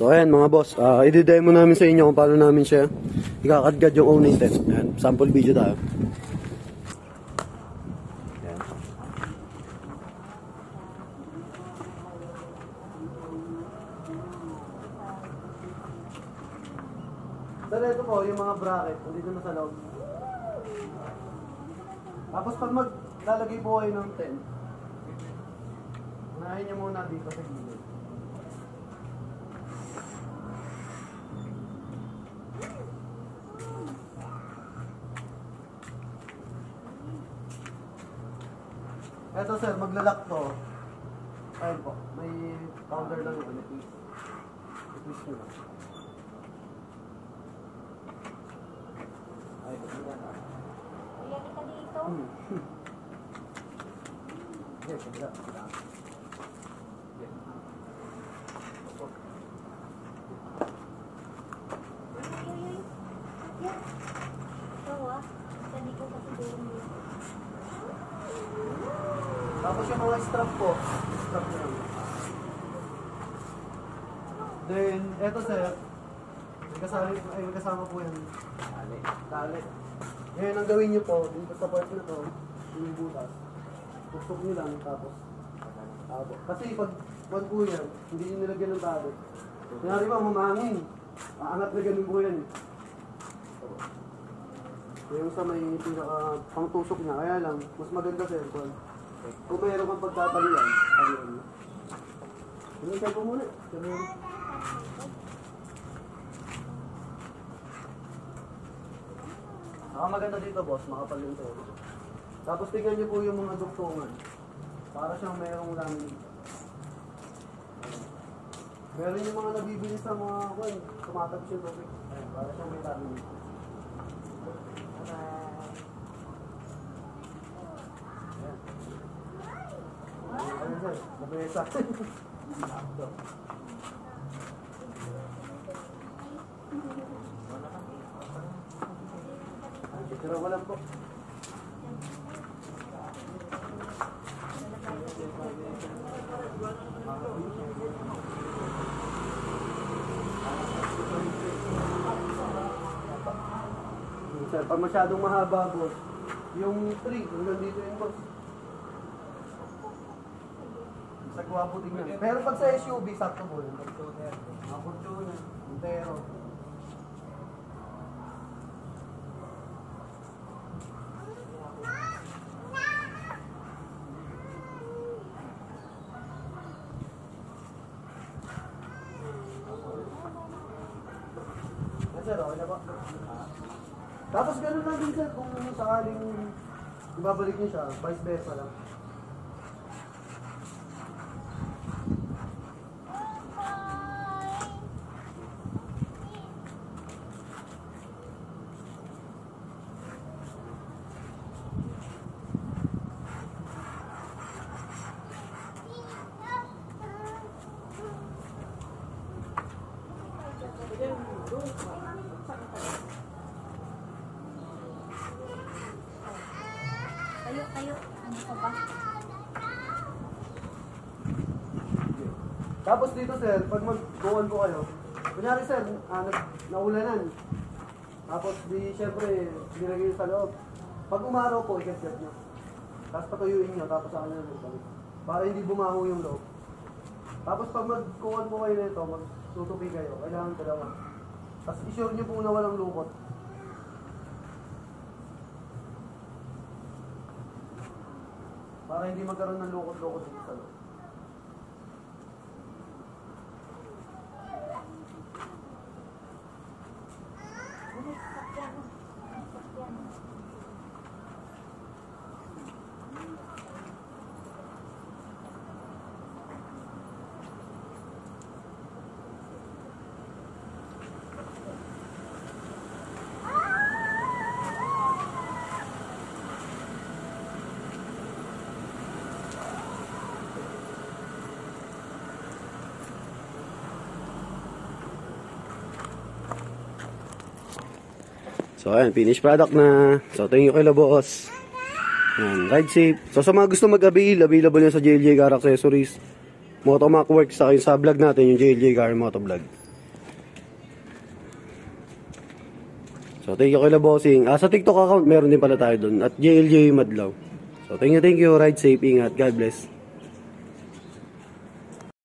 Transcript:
So ayan mga boss, i-demo namin sa inyo kung paano namin siya ikakadgad yung owning test. Ayan, sample video tayo. Ayan. So ito po yung mga bracket, dito na sa loob. Tapos pag maglalagay po kayo ng 10, unahin nyo muna dito sa gilid. Eto sir, maglalak to. Ayun po, may powder lang yun. I-twist nyo lang. Ayun, maglalak. Kaya kita dito. Okay, maglalak. Tapos yung mga strap po, strap nyo lang. Then, eto sir, may kasama po yan. Tali. Ngayon ang gawin nyo po, dito sa part na to, yung butas. Tusok nyo lang, tapos. Kasi pag po yan, hindi nyo nilagyan ng tali. Kunyari ba, mamangin. Aangat na ganun po yan. Yung sa may pinaka pangtusok niya, kaya lang, mas maganda sir, kung mayroon kang pagtatalian, talian mo. Hinintay ko muna. Maganda dito boss, makapal yung todo. Tapos tingnan nyo po yung mga duktungan. Para siyang mayroong lamin. Meron yung mga nabibili sa mga tumatag siya topic. Para siyang may lamin. Ayun sir, mabesa. Pero wala po. Sir, pag masyadong mahaba boss, yung tree, hanggang dito yung boss. Sa guwapo tingnan. Pero pag sa SUV, sakto po yun. Fortuner. Montero. Sir, okay na ba? Tapos ganun lang din sir, kung sakaling ibabalik niyo siya, vice versa lang. Tayo. Ano ka ba? Tapos dito sir, pag mag-go-on po kayo, kunyari sir, naulanan. Tapos syempre, nilagay nyo sa loob. Pag umaraw po, i-get nyo. Tapos patuyuin nyo, tapos sa kanya balik. Para hindi bumaho yung loob. Tapos pag mag-go-on po kayo nito, magtutupi kayo, kailangan dalawa. Tapos i-sure nyo po na walang lukot. Para hindi magkaroon ng lukot-lukot dito sa loob. So ayan, finished product na. So thank you kay boss. Ayan, ride safe. So sa mga gusto mag-avail, available yan sa JLJ Car Accessories, Motomac Works, sa vlog natin yung JLJ Car Motovlog. So, thank you kay Bossing. Sa TikTok account, meron din pala tayo doon. At JLJ Madlaw. So, thank you. Ride safe. Ingat. God bless.